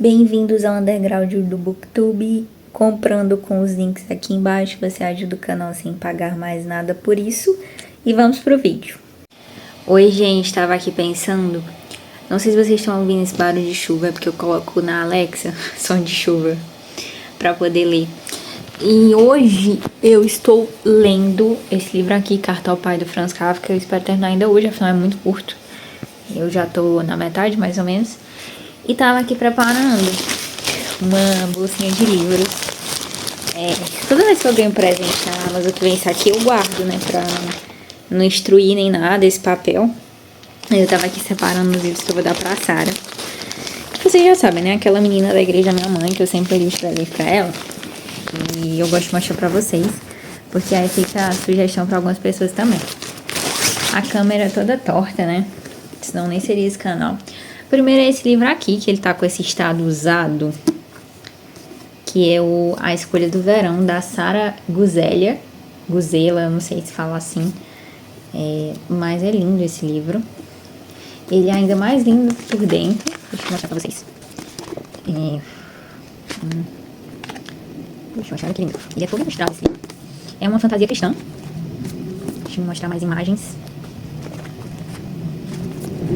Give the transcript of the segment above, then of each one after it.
Bem-vindos ao Underground do Booktube. Comprando com os links aqui embaixo, você ajuda o canal sem pagar mais nada por isso. E vamos pro vídeo. Oi, gente, tava aqui pensando. Não sei se vocês estão ouvindo esse barulho de chuva, é porque eu coloco na Alexa som de chuva pra poder ler. E hoje eu estou lendo esse livro aqui, Carta ao Pai, do Franz Kafka. Eu espero terminar ainda hoje, afinal é muito curto. Eu já tô na metade, mais ou menos. E tava aqui preparando uma bolsinha de livros. Toda vez que eu ganho presente na Amazon que vem isso aqui, eu guardo, né? Pra não destruir nem nada esse papel. Eu tava aqui separando os livros que eu vou dar pra Sarah. Vocês já sabem, né? Aquela menina da igreja da minha mãe, que eu sempre li os presentes pra ela. E eu gosto de mostrar pra vocês, porque aí fica a sugestão pra algumas pessoas também. A câmera é toda torta, né? Senão nem seria esse canal. Primeiro é esse livro aqui, que ele tá com esse estado usado, que é A Escolha do Verão, da Sarah Guzela, não sei se fala assim. Mas é lindo esse livro. Ele é ainda mais lindo por dentro. Deixa eu mostrar pra vocês. Deixa eu mostrar que lindo. Ele é todo ilustrado esse livro. É uma fantasia cristã. Deixa eu mostrar mais imagens.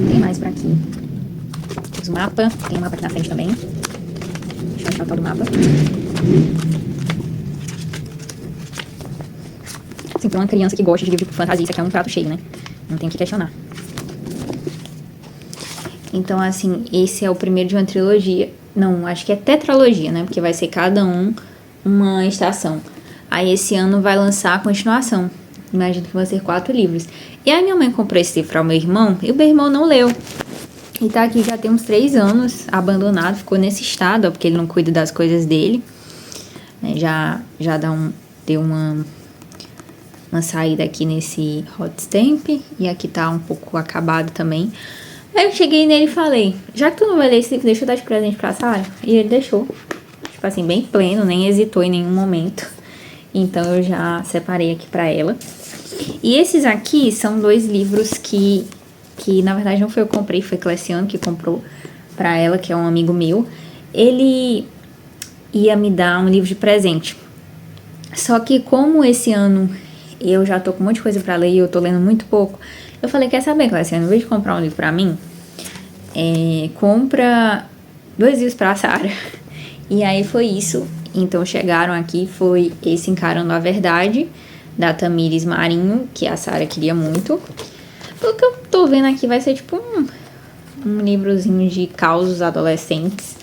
Tem mais pra aqui. Os mapas. Tem um mapa aqui na frente também. Deixa eu mostrar o tal do mapa. Assim, pra uma criança que gosta de livro de fantasia, isso aqui é um prato cheio, né? Não tem o que questionar. Então, assim, esse é o primeiro de uma trilogia. Não, acho que é tetralogia, né? Porque vai ser cada uma estação. Aí esse ano vai lançar a continuação. Imagino que vão ser 4 livros. E aí minha mãe comprou esse livro para o meu irmão, e o meu irmão não leu. E tá aqui já tem uns 3 anos, abandonado, ficou nesse estado, ó, porque ele não cuida das coisas dele. Já deu uma saída aqui nesse hot stamp, e aqui tá um pouco acabado também. Aí eu cheguei nele e falei, já que tu não vai ler esse livro, deixa eu dar de presente pra Sarah. E ele deixou, tipo assim, bem pleno, nem hesitou em nenhum momento. Então eu já separei aqui pra ela. E esses aqui são 2 livros que na verdade não foi eu que comprei, foi Cleciano que comprou pra ela, que é um amigo meu. Ele ia me dar um livro de presente. Só que como esse ano eu já tô com um monte de coisa pra ler e eu tô lendo muito pouco, eu falei, quer saber, Cleciano, em vez de comprar um livro pra mim, compra 2 livros pra Sarah. E aí foi isso. Então chegaram aqui, foi esse Encarando a Verdade, da Tamires Marinho, que a Sarah queria muito. Pelo que eu tô vendo aqui, vai ser tipo um livrozinho de causos adolescentes,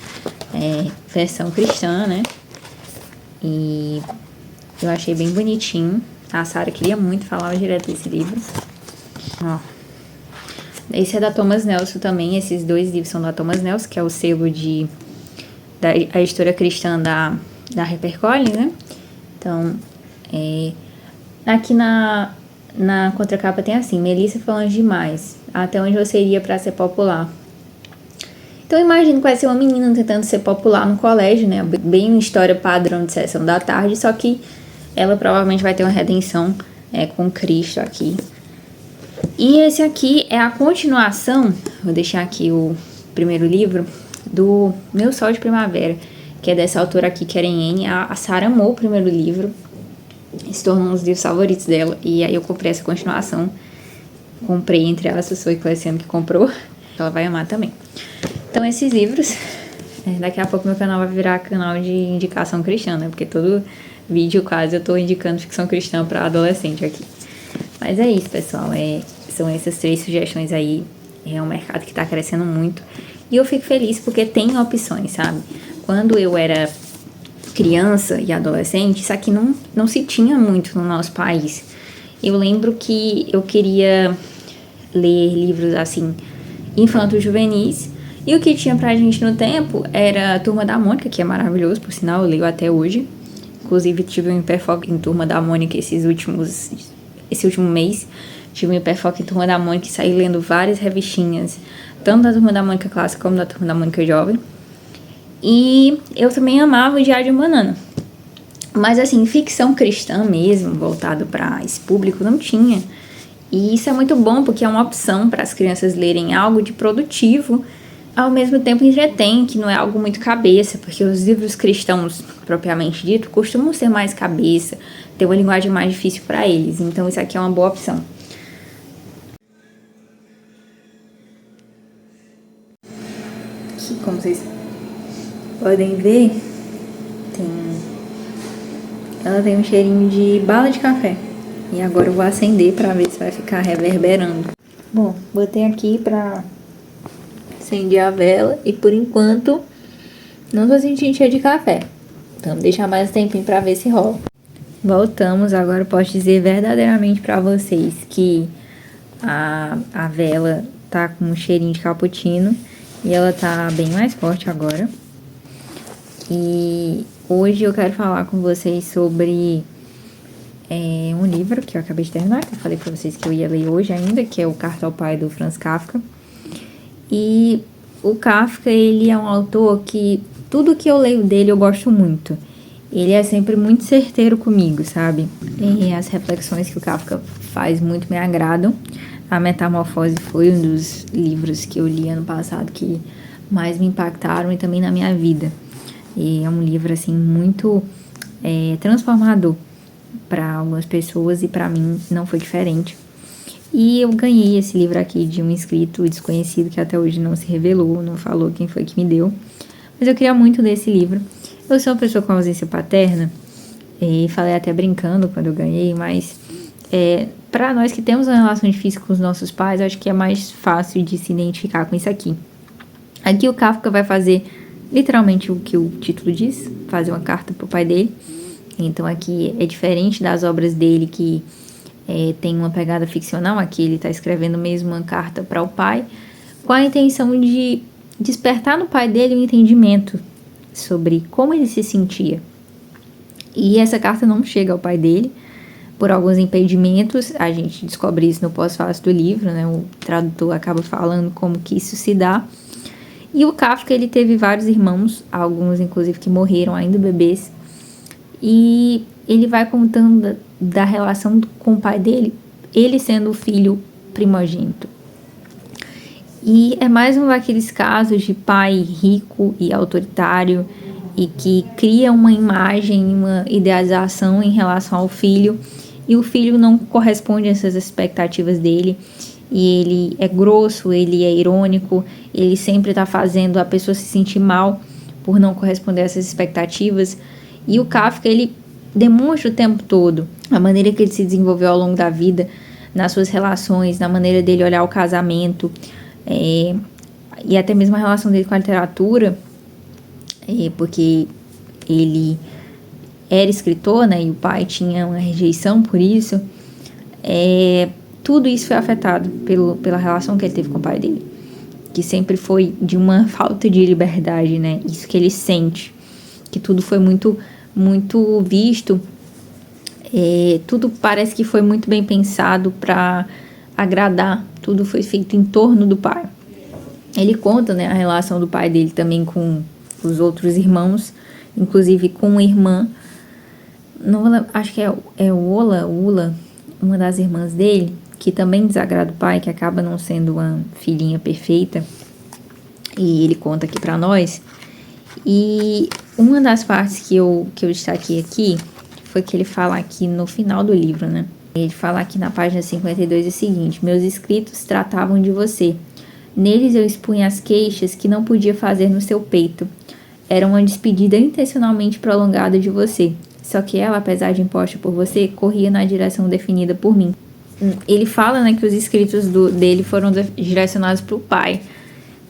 versão cristã, né? E eu achei bem bonitinho. A Sarah queria muito, falava direto desse livro. Ó. Esse é da Thomas Nelson também, esses 2 livros são da Thomas Nelson, que é o selo da editora cristã da HarperCollins, né? Então, aqui na contracapa tem assim, Melissa falando demais, até onde você iria pra ser popular. Então eu imagino que vai ser uma menina tentando ser popular no colégio, né? Bem uma história padrão de sessão da tarde, só que ela provavelmente vai ter uma redenção com Cristo aqui. E esse aqui é a continuação, vou deixar aqui o primeiro livro, do Meu Sol de Primavera, que é dessa autora aqui, Karen N. A Sarah amou o primeiro livro, se tornou um dos livros favoritos dela, e aí eu comprei essa continuação. Comprei, entre elas, foi o Cleciano que comprou, ela vai amar também. Então esses livros, daqui a pouco meu canal vai virar canal de indicação cristã, né? Porque todo vídeo quase eu tô indicando ficção cristã pra adolescente aqui. Mas é isso, pessoal, são essas 3 sugestões aí. É um mercado que tá crescendo muito. E eu fico feliz porque tem opções, sabe? Quando eu era criança e adolescente, isso aqui não se tinha muito no nosso país. Eu lembro que eu queria ler livros, assim, infantos juvenis. E o que tinha pra gente no tempo era Turma da Mônica, que é maravilhoso, por sinal, eu leio até hoje. Inclusive, tive um hiperfoco em Turma da Mônica esse último mês. Tive um hiperfoco em Turma da Mônica e saí lendo várias revistinhas, tanto da Turma da Mônica Clássica como da Turma da Mônica Jovem. E eu também amava o Diário de uma Banana. Mas assim, ficção cristã mesmo, voltado para esse público, não tinha. E isso é muito bom, porque é uma opção para as crianças lerem algo de produtivo, ao mesmo tempo entretém, que não é algo muito cabeça, porque os livros cristãos, propriamente dito, costumam ser mais cabeça, ter uma linguagem mais difícil para eles, então isso aqui é uma boa opção. Aqui, como vocês podem ver, ela tem um cheirinho de bala de café. E agora eu vou acender pra ver se vai ficar reverberando. Bom, botei aqui pra acender a vela e por enquanto não tô sentindo cheiro de café. Então vou deixar mais um tempinho pra ver se rola. Voltamos, agora eu posso dizer verdadeiramente pra vocês que a vela tá com um cheirinho de cappuccino e ela tá bem mais forte agora. E hoje eu quero falar com vocês sobre um livro que eu acabei de terminar, que eu falei pra vocês que eu ia ler hoje ainda, que é O Carta ao Pai, do Franz Kafka. E o Kafka, ele é um autor que tudo que eu leio dele eu gosto muito. Ele é sempre muito certeiro comigo, sabe? E as reflexões que o Kafka faz muito me agradam. A Metamorfose foi um dos livros que eu li ano passado que mais me impactaram e também na minha vida. E é um livro, assim, muito transformador para algumas pessoas e para mim não foi diferente. E eu ganhei esse livro aqui de um inscrito desconhecido que até hoje não se revelou, não falou quem foi que me deu. Mas eu queria muito ler esse livro. Eu sou uma pessoa com ausência paterna e falei até brincando quando eu ganhei, mas para nós que temos uma relação difícil com os nossos pais, acho que é mais fácil de se identificar com isso aqui. Aqui o Kafka vai fazer literalmente o que o título diz, fazer uma carta pro pai dele. Então aqui é diferente das obras dele que tem uma pegada ficcional. Aqui ele está escrevendo mesmo uma carta para o pai, com a intenção de despertar no pai dele um entendimento sobre como ele se sentia. E essa carta não chega ao pai dele por alguns impedimentos. A gente descobre isso no pós-fácito do livro, né? O tradutor acaba falando como que isso se dá. E o Kafka, ele teve vários irmãos, alguns inclusive que morreram ainda bebês. E ele vai contando da relação com o pai dele, ele sendo o filho primogênito. E é mais um daqueles casos de pai rico e autoritário e que cria uma imagem, uma idealização em relação ao filho, e o filho não corresponde a essas expectativas dele. E ele é grosso, ele é irônico, ele sempre está fazendo a pessoa se sentir mal por não corresponder a essas expectativas. E o Kafka, ele demonstra o tempo todo a maneira que ele se desenvolveu ao longo da vida, nas suas relações, na maneira dele olhar o casamento, e até mesmo a relação dele com a literatura, porque ele era escritor, né, e o pai tinha uma rejeição por isso. Tudo isso foi afetado pela relação que ele teve com o pai dele, que sempre foi de uma falta de liberdade, né? Isso que ele sente, que tudo foi muito, muito visto, tudo parece que foi muito bem pensado para agradar, tudo foi feito em torno do pai. Ele conta, né, a relação do pai dele também com os outros irmãos, inclusive com uma irmã, não, acho que é Ula, uma das irmãs dele, que também desagrada o pai, que acaba não sendo uma filhinha perfeita, e ele conta aqui pra nós. E uma das partes que eu destaquei aqui foi que ele fala aqui no final do livro, né? Ele fala aqui na página 52 o seguinte: meus escritos tratavam de você. Neles eu expunha as queixas que não podia fazer no seu peito. Era uma despedida intencionalmente prolongada de você. Só que ela, apesar de imposta por você, corria na direção definida por mim. Ele fala, né, que os escritos dele foram direcionados para o pai.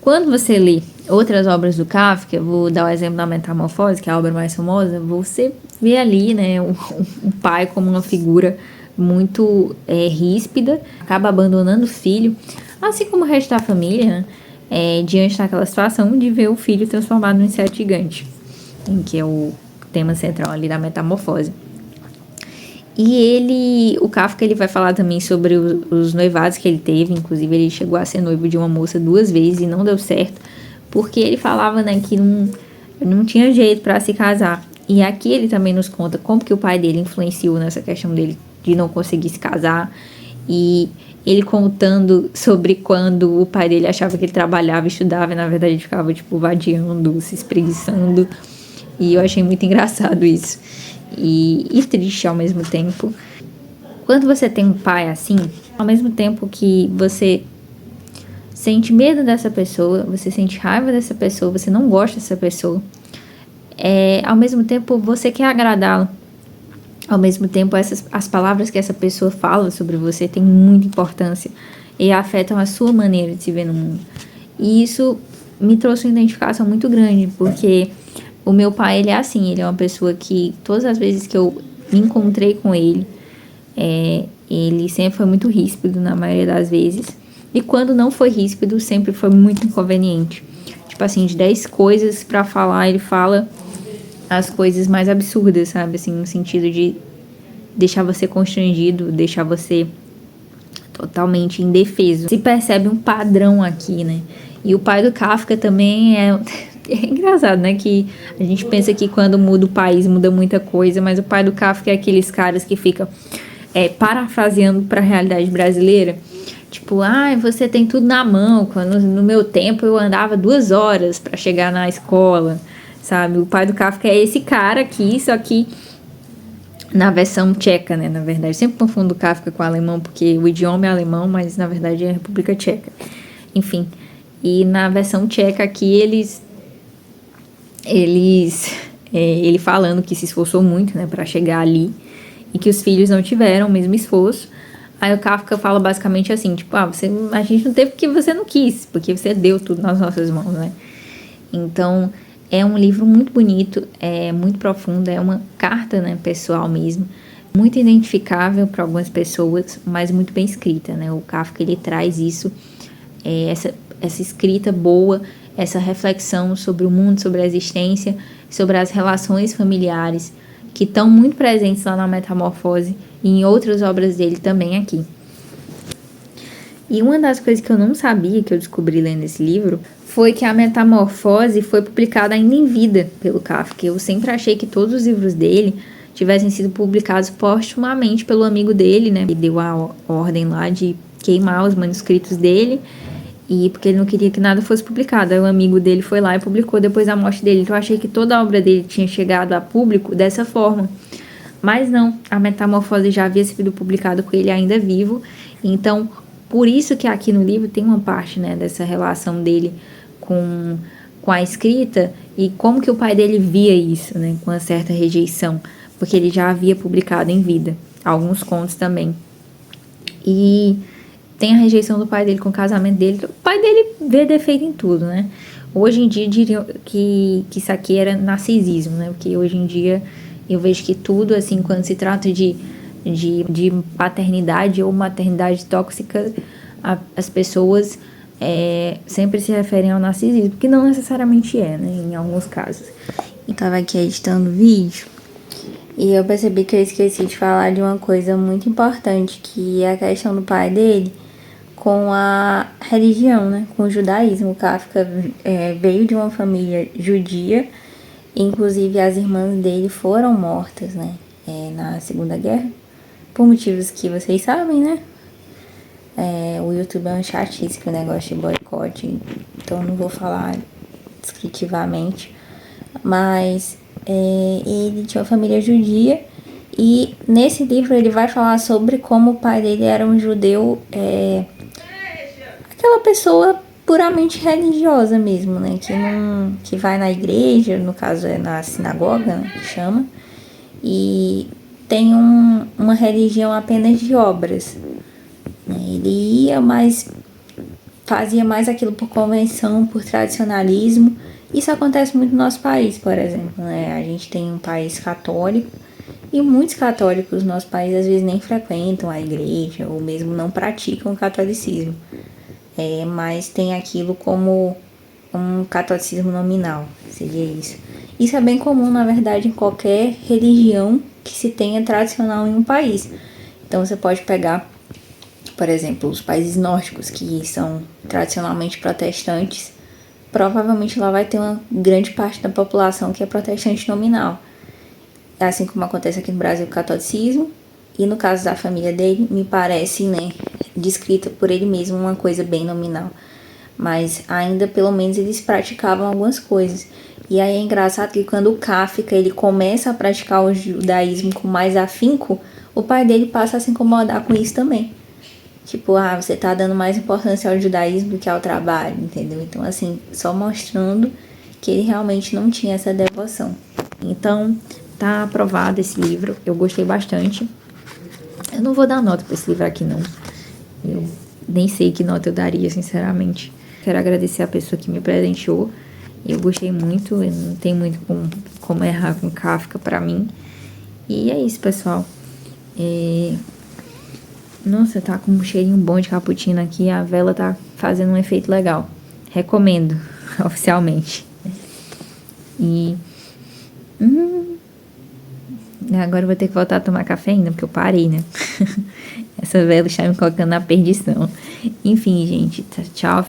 Quando você lê outras obras do Kafka, vou dar o exemplo da Metamorfose, que é a obra mais famosa, você vê ali, né, o pai como uma figura muito ríspida, acaba abandonando o filho, assim como o resto da família, né, diante daquela situação de ver o filho transformado num inseto gigante, em que é o tema central ali da Metamorfose. E o Kafka, ele vai falar também sobre os noivados que ele teve. Inclusive, ele chegou a ser noivo de uma moça 2 vezes e não deu certo, porque ele falava, né, que não tinha jeito para se casar. E aqui ele também nos conta como que o pai dele influenciou nessa questão dele de não conseguir se casar. E ele contando sobre quando o pai dele achava que ele trabalhava e estudava, e na verdade ele ficava, tipo, vadiando, se espreguiçando. E eu achei muito engraçado isso. E triste ao mesmo tempo. Quando você tem um pai assim, ao mesmo tempo que você sente medo dessa pessoa, você sente raiva dessa pessoa, você não gosta dessa pessoa, ao mesmo tempo você quer agradá-lo. Ao mesmo tempo, as palavras que essa pessoa fala sobre você têm muita importância e afetam a sua maneira de se ver no mundo. E isso me trouxe uma identificação muito grande, porque o meu pai, ele é assim, ele é uma pessoa que todas as vezes que eu me encontrei com ele, ele sempre foi muito ríspido na maioria das vezes. E quando não foi ríspido, sempre foi muito inconveniente. Tipo assim, de 10 coisas pra falar, ele fala as coisas mais absurdas, sabe? Assim, no sentido de deixar você constrangido, deixar você totalmente indefeso. Se percebe um padrão aqui, né? E o pai do Kafka também é engraçado, né? Que a gente pensa que quando muda o país muda muita coisa, mas o pai do Kafka é aqueles caras que ficam parafraseando para a realidade brasileira. Tipo, você tem tudo na mão. Quando no meu tempo eu andava 2 horas para chegar na escola, sabe? O pai do Kafka é esse cara aqui, só que na versão tcheca, né? Na verdade, sempre confundo o Kafka com o alemão, porque o idioma é alemão, mas na verdade é a República Tcheca. Enfim, e na versão tcheca aqui, ele falando que se esforçou muito, né, para chegar ali, e que os filhos não tiveram o mesmo esforço. Aí o Kafka fala basicamente assim, tipo, a gente não teve porque você não quis, porque você deu tudo nas nossas mãos, né? Então, é um livro muito bonito, é muito profundo, é uma carta, né, pessoal mesmo, muito identificável para algumas pessoas, mas muito bem escrita, né? O Kafka, ele traz isso, essa escrita boa, essa reflexão sobre o mundo, sobre a existência, sobre as relações familiares, que estão muito presentes lá na Metamorfose e em outras obras dele também aqui. E uma das coisas que eu não sabia, que eu descobri lendo esse livro, foi que a Metamorfose foi publicada ainda em vida pelo Kafka. Eu sempre achei que todos os livros dele tivessem sido publicados postumamente pelo amigo dele, né? Ele deu a ordem lá de queimar os manuscritos dele, e porque ele não queria que nada fosse publicado. Aí o amigo dele foi lá e publicou depois da morte dele. Então eu achei que toda a obra dele tinha chegado a público dessa forma. Mas não, a Metamorfose já havia sido publicada com ele ainda vivo. Então, por isso que aqui no livro tem uma parte, né, dessa relação dele com a escrita e como que o pai dele via isso, né, com uma certa rejeição, porque ele já havia publicado em vida alguns contos também. E tem a rejeição do pai dele com o casamento dele. O pai dele vê defeito em tudo, né? Hoje em dia diriam que isso aqui era narcisismo, né? Porque hoje em dia eu vejo que tudo, assim, quando se trata de paternidade ou maternidade tóxica, as pessoas sempre se referem ao narcisismo, que não necessariamente né? Em alguns casos. Eu tava aqui editando o vídeo e eu percebi que eu esqueci de falar de uma coisa muito importante, que é a questão do pai dele com a religião, né? Com o judaísmo. O Kafka veio de uma família judia, inclusive as irmãs dele foram mortas, né? Na Segunda Guerra, por motivos que vocês sabem, né? O YouTube é uma chatice com o negócio de boicote, então não vou falar descritivamente, mas ele tinha uma família judia, e nesse livro ele vai falar sobre como o pai dele era um judeu, aquela pessoa puramente religiosa mesmo, né? Que vai na igreja, no caso é na sinagoga, né, que chama, e tem uma religião apenas de obras. Ele ia, mas fazia mais aquilo por convenção, por tradicionalismo. Isso acontece muito no nosso país, por exemplo, né? A gente tem um país católico e muitos católicos no nosso país às vezes nem frequentam a igreja ou mesmo não praticam o catolicismo. Mas tem aquilo como um catolicismo nominal, seria isso. Isso é bem comum, na verdade, em qualquer religião que se tenha tradicional em um país. Então você pode pegar, por exemplo, os países nórdicos, que são tradicionalmente protestantes, provavelmente lá vai ter uma grande parte da população que é protestante nominal. Assim como acontece aqui no Brasil com o catolicismo, e no caso da família dele, me parece, né, descrita por ele mesmo uma coisa bem nominal. Mas ainda, pelo menos, eles praticavam algumas coisas. E aí é engraçado que quando o Kafka ele começa a praticar o judaísmo com mais afinco, o pai dele passa a se incomodar com isso também. Tipo, você tá dando mais importância ao judaísmo do que ao trabalho, entendeu? Então, assim, só mostrando que ele realmente não tinha essa devoção. Então, tá aprovado esse livro. Eu gostei bastante. Eu não vou dar nota pra esse livro aqui, não. Eu nem sei que nota eu daria, sinceramente. Quero agradecer a pessoa que me presenteou. Eu gostei muito, eu não tenho muito como errar com Kafka pra mim. E é isso, pessoal. Nossa, tá com um cheirinho bom de cappuccino aqui. A vela tá fazendo um efeito legal. Recomendo, oficialmente. E... agora eu vou ter que voltar a tomar café ainda, porque eu parei, né? Essa vela está me colocando na perdição. Enfim, gente, tchau.